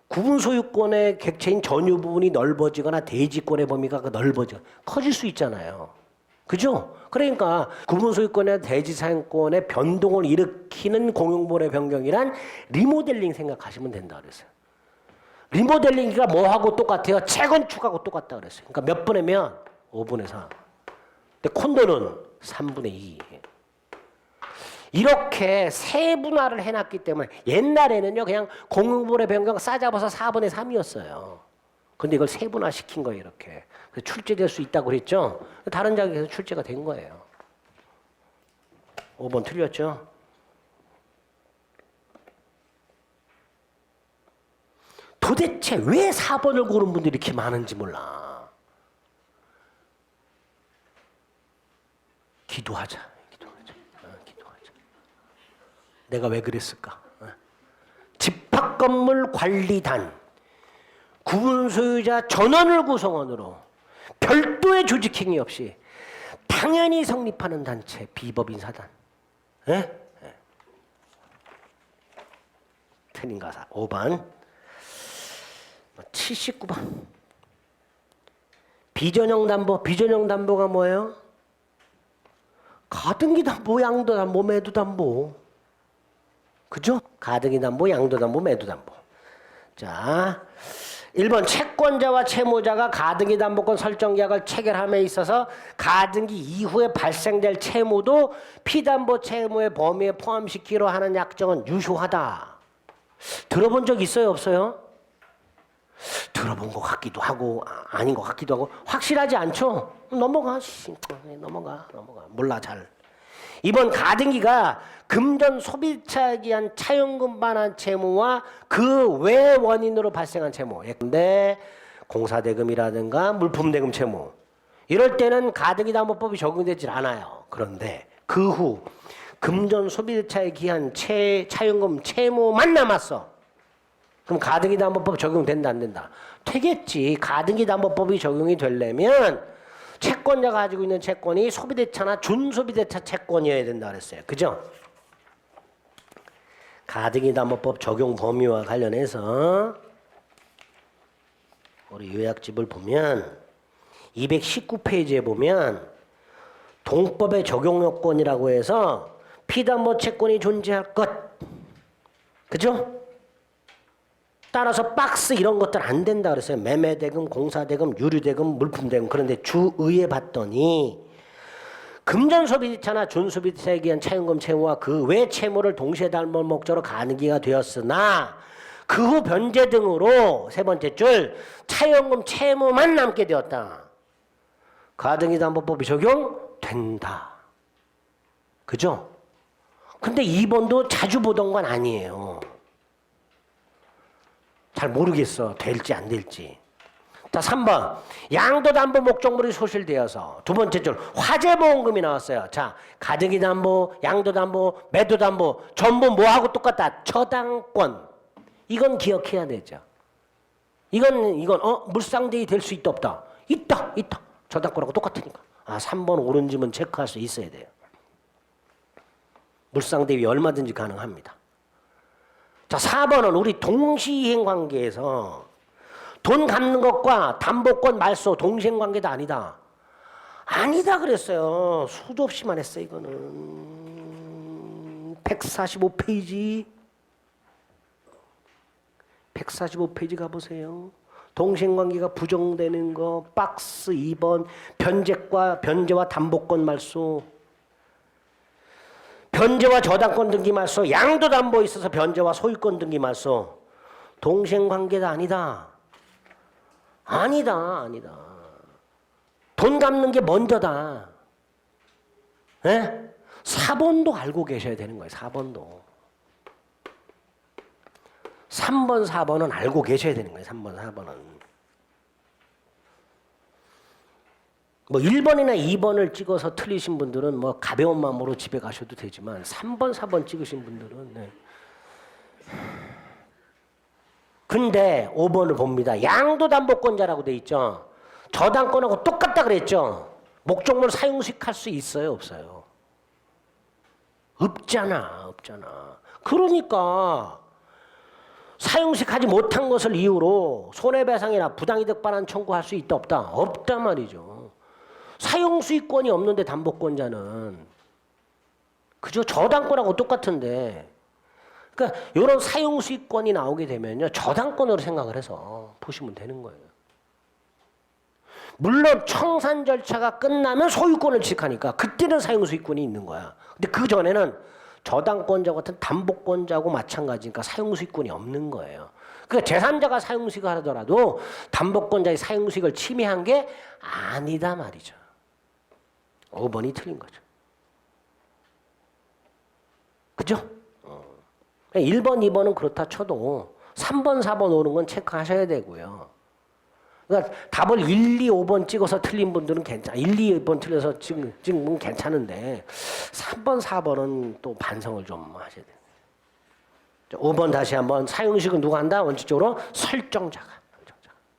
구분 소유권의 객체인 전유 부분이 넓어지거나 대지권의 범위가 커질 수 있잖아요. 그죠? 그러니까 구분 소유권이나 대지 사용권의 변동을 일으키는 공용부분의 변경이란 리모델링 생각하시면 된다 그랬어요. 리모델링이가 뭐하고 똑같아요? 재건축하고 똑같다 그랬어요. 그러니까 몇 분의 몇? 5분의 4. 근데 콘도는 3분의 2. 이렇게 세분화를 해놨기 때문에 옛날에는요 그냥 공용부분의 변경 싸잡아서 4분의 3이었어요. 근데 이걸 세분화 시킨 거예요 이렇게. 그래서 출제될 수 있다고 그랬죠. 다른 장에서 출제가 된 거예요. 5번 틀렸죠? 도대체 왜 4번을 고른 분들이 이렇게 많은지 몰라. 기도하자. 내가 왜 그랬을까? 집합건물관리단 구분 소유자 전원을 구성원으로 별도의 조직행위 없이 당연히 성립하는 단체 비법인 사단. 틀린 가사 5번. 79번. 비전형 담보. 비전형 담보가 뭐예요? 가등기 담보, 양도 담보, 매도 담보. 그죠? 가등기 담보, 양도 담보, 매도 담보. 자, 1번 채권자와 채무자가 가등기 담보권 설정 계약을 체결함에 있어서 가등기 이후에 발생될 채무도 피담보 채무의 범위에 포함시키기로 하는 약정은 유효하다. 들어본 적 있어요, 없어요? 들어본 것 같기도 하고 아닌 것 같기도 하고 확실하지 않죠? 넘어가. 넘어가. 몰라 잘. 이번 가등기가 금전 소비자에 의한 차용금 반환 채무와 그 외 원인으로 발생한 채무. 근데 공사대금이라든가 물품대금 채무. 이럴 때는 가등기 담보법이 적용되질 않아요. 그런데 그 후 금전 소비자에 의한 차용금 채무만 남았어. 그럼 가등기 담보법 적용된다 안 된다? 되겠지. 가등기 담보법이 적용이 되려면 채권자가 가지고 있는 채권이 소비대차나 준소비대차 채권이어야 된다 그랬어요. 그죠? 가등기 담보법 적용 범위와 관련해서 우리 요약집을 보면 219페이지에 보면 동법의 적용 요건이라고 해서 피담보 채권이 존재할 것. 그죠? 따라서 박스 이런 것들 안 된다 그랬어요. 매매대금, 공사대금, 유류대금, 물품대금. 그런데 주의에 봤더니 금전소비자나 준소비자에 의한 차용금 채무와 그 외 채무를 동시에 담보 목적으로 가등기가 되었으나 그 후 변제 등으로 세 번째 줄 차용금 채무만 남게 되었다. 가등기 담보법이 적용된다. 그죠? 근데 2번도 자주 보던 건 아니에요. 잘 모르겠어. 될지 안 될지. 자, 3번. 양도담보 목적물이 소실되어서 두 번째 줄 화재보험금이 나왔어요. 자, 가등기 담보, 양도담보, 매도담보 전부 뭐하고 똑같다? 저당권. 이건 기억해야 되죠. 이건 물상대위 될 수 있다 없다? 있다. 저당권하고 똑같으니까. 3번 옳은지만 체크할 수 있어야 돼요. 물상대위 얼마든지 가능합니다. 자, 4번은 우리 동시이행 관계에서 돈 갚는 것과 담보권 말소 동시행 관계도 아니다. 아니다 그랬어요. 수도 없이만 했어 이거는. 145페이지. 145페이지 가보세요. 동시행 관계가 부정되는 거 박스 2번 변제와 담보권 말소. 변제와 저당권 등기 말소, 양도담보에 있어서 변제와 소유권 등기 말소. 동시행 관계가 아니다. 아니다. 돈 갚는 게 먼저다. 4번도 알고 계셔야 되는 거예요. 4번도. 3번, 4번은 알고 계셔야 되는 거예요. 3번, 4번은. 뭐 1번이나 2번을 찍어서 틀리신 분들은 뭐 가벼운 마음으로 집에 가셔도 되지만 3번, 4번 찍으신 분들은 근데 5번을 봅니다. 양도담보권자라고 돼 있죠. 저당권하고 똑같다 그랬죠. 목적물 사용수익할 수 있어요, 없어요? 없잖아. 그러니까 사용수익하지 못한 것을 이유로 손해배상이나 부당이득 반환 청구할 수 있다 없다? 없단 말이죠. 사용수익권이 없는데 담보권자는 그죠? 저당권하고 똑같은데 그러니까 이런 사용수익권이 나오게 되면요 저당권으로 생각을 해서 보시면 되는 거예요. 물론 청산 절차가 끝나면 소유권을 취득하니까 그때는 사용수익권이 있는 거야. 근데 그 전에는 저당권자 같은 담보권자하고 마찬가지니까 사용수익권이 없는 거예요. 그러니까 제3자가 사용수익을 하더라도 담보권자의 사용수익을 침해한 게 아니다 말이죠. 5번이 틀린 거죠. 그죠? 1번, 2번은 그렇다 쳐도 3번, 4번 오는 건 체크하셔야 되고요. 그러니까 답을 1, 2, 5번 찍어서 틀린 분들은 괜찮아. 1, 2, 5번 틀려서 지금 괜찮은데 3번, 4번은 또 반성을 좀 하셔야 돼요. 5번 다시 한번 사용식은 누가 한다? 원칙적으로 설정자가.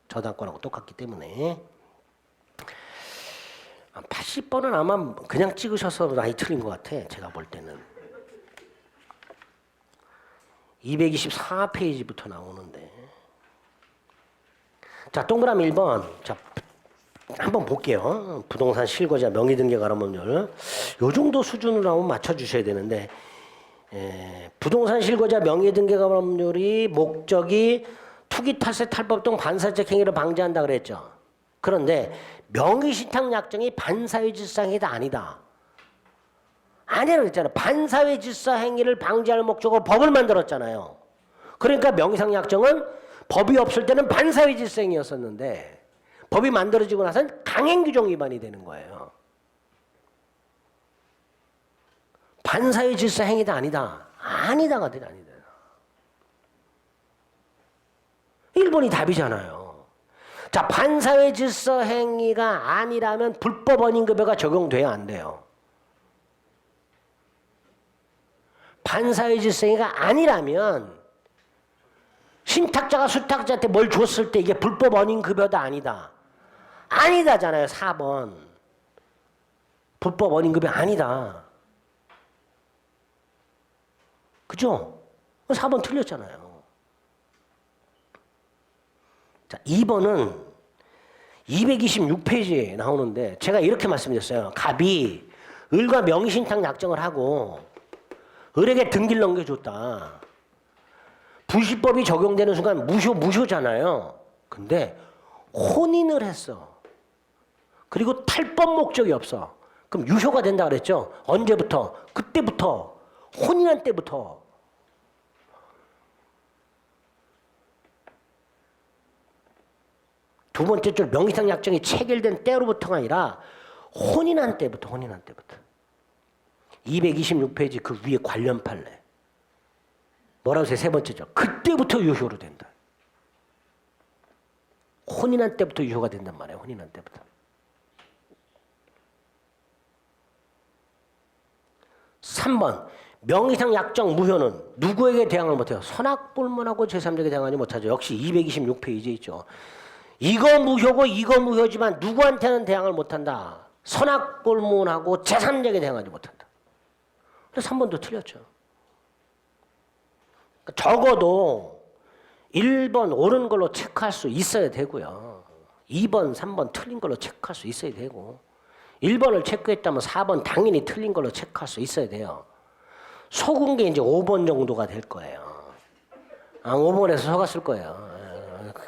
저당권하고 똑같기 때문에 80번은 아마 그냥 찍으셔서 많이 틀린 것 같아. 제가 볼 때는 224페이지부터 나오는데 자 동그라미 1번 자 한번 볼게요. 부동산 실거주자 명의등기 가람법률 요 정도 수준으로 한번 맞춰주셔야 되는데 부동산 실거주자 명의등기 가람법률이 목적이 투기 탈세 탈법 등 반사회적 행위를 방지한다 그랬죠. 그런데 명의신탁 약정이 반사회 질서 행위가 아니다. 아니라고 그랬잖아요. 반사회 질서 행위를 방지할 목적으로 법을 만들었잖아요. 그러니까 명의상 약정은 법이 없을 때는 반사회 질서 행위였었는데 법이 만들어지고 나서는 강행규정 위반이 되는 거예요. 반사회 질서 행위가 아니다. 아니다가 되지 아니다. 1번이 답이잖아요. 자, 반사회 질서 행위가 아니라면 불법 원인급여가 적용돼야 안 돼요. 반사회 질서 행위가 아니라면 신탁자가 수탁자한테 뭘 줬을 때 이게 불법 원인급여다 아니다. 아니다잖아요. 4번. 불법 원인급여 아니다. 그죠? 4번 틀렸잖아요. 자, 2번은 226페이지에 나오는데 제가 이렇게 말씀드렸어요. 갑이 을과 명의신탁 약정을 하고 을에게 등기를 넘겨줬다. 부시법이 적용되는 순간 무효잖아요. 근데 혼인을 했어. 그리고 탈법 목적이 없어. 그럼 유효가 된다 그랬죠. 언제부터? 그때부터. 혼인한 때부터. 두 번째 줄 명의상 약정이 체결된 때로부터가 아니라 혼인한 때부터. 226페이지 그 위에 관련 판례. 뭐라고 해서 세 번째죠. 그때부터 유효로 된다. 혼인한 때부터 유효가 된단 말이에요. 혼인한 때부터. (3번) 명의상 약정 무효는 누구에게 대항을 못해요? 선악불문하고 제3자에게 대항하지 못하죠. 역시 226페이지에 있죠. 이거 무효고 이거 무효지만 누구한테는 대항을 못한다. 선악불문하고 제3자에게 대항하지 못한다. 그래서 3번도 틀렸죠. 적어도 1번 옳은 걸로 체크할 수 있어야 되고요. 2번, 3번 틀린 걸로 체크할 수 있어야 되고 1번을 체크했다면 4번 당연히 틀린 걸로 체크할 수 있어야 돼요. 속은 게 이제 5번 정도가 될 거예요. 5번에서 속았을 거예요.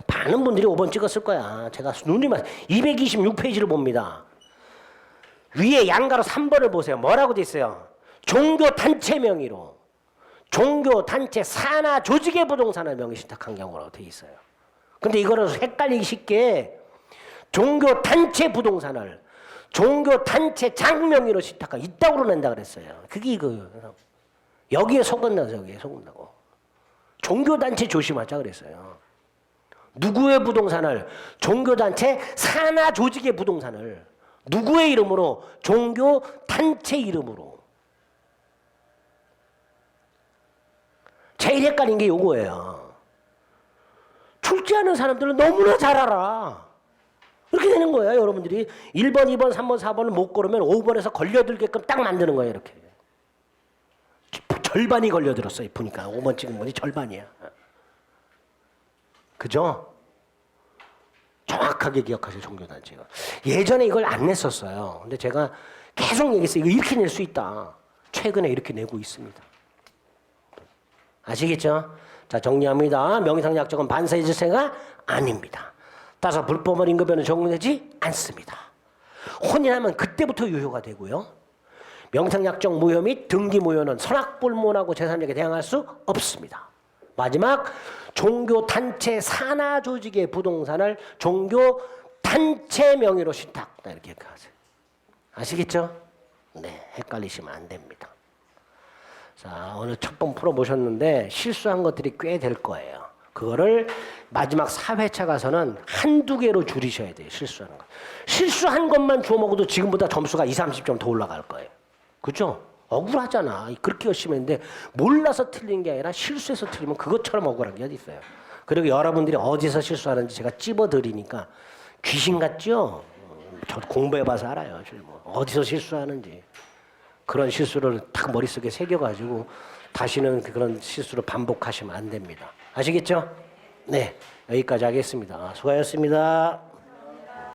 많은 분들이 5번 찍었을 거야. 제가 눈이 226페이지를 봅니다. 위에 양가로 3번을 보세요. 뭐라고 돼 있어요? 종교단체 명의로 종교단체 산하 조직의 부동산을 명의신탁한 경우라고 돼 있어요. 근데 이거를 헷갈리기 쉽게 종교단체 부동산을 종교단체 장명의로 신탁한 이따구로 낸다 그랬어요. 그게 이거예요. 여기에 속은다고 여기에 속은다고. 종교단체 조심하자 그랬어요. 누구의 부동산을? 종교단체 산하 조직의 부동산을 누구의 이름으로? 종교단체 이름으로. 제일 헷갈린 게 요거예요. 출제하는 사람들은 너무나 잘 알아. 이렇게 되는 거예요. 여러분들이 1번, 2번, 3번, 4번을 못 고르면 5번에서 걸려들게끔 딱 만드는 거예요. 이렇게. 절반이 걸려들었어요. 보니까 5번 찍은 분이 절반이야. 그죠? 정확하게 기억하세요. 종교단체가. 예전에 이걸 안 냈었어요. 근데 제가 계속 얘기했어요. 이거 이렇게 낼 수 있다. 최근에 이렇게 내고 있습니다. 아시겠죠? 자, 정리합니다. 명의상 약정은 반사회 질서가 아닙니다. 따라서 불법 원인급여는 적용되지 않습니다. 혼인하면 그때부터 유효가 되고요. 명의상 약정 무효 및 등기 무효는 선악불문하고 제3자에게 대항할 수 없습니다. 마지막 종교단체 산하 조직의 부동산을 종교단체 명의로 신탁. 이렇게 하세요. 아시겠죠? 네, 헷갈리시면 안 됩니다. 자, 오늘 첫 번 풀어보셨는데 실수한 것들이 꽤 될 거예요. 그거를 마지막 4회차 가서는 한두 개로 줄이셔야 돼요. 실수하는 거. 실수한 것만 주워 먹어도 지금보다 점수가 20, 30점 더 올라갈 거예요. 그죠? 억울하잖아. 그렇게 열심히 했는데 몰라서 틀린 게 아니라 실수해서 틀리면 그것처럼 억울한 게 어디 있어요. 그리고 여러분들이 어디서 실수하는지 제가 찝어드리니까 귀신 같죠? 저도 공부해봐서 알아요. 뭐 어디서 실수하는지. 그런 실수를 딱 머릿속에 새겨가지고 다시는 그런 실수를 반복하시면 안 됩니다. 아시겠죠? 네, 여기까지 하겠습니다. 수고하셨습니다.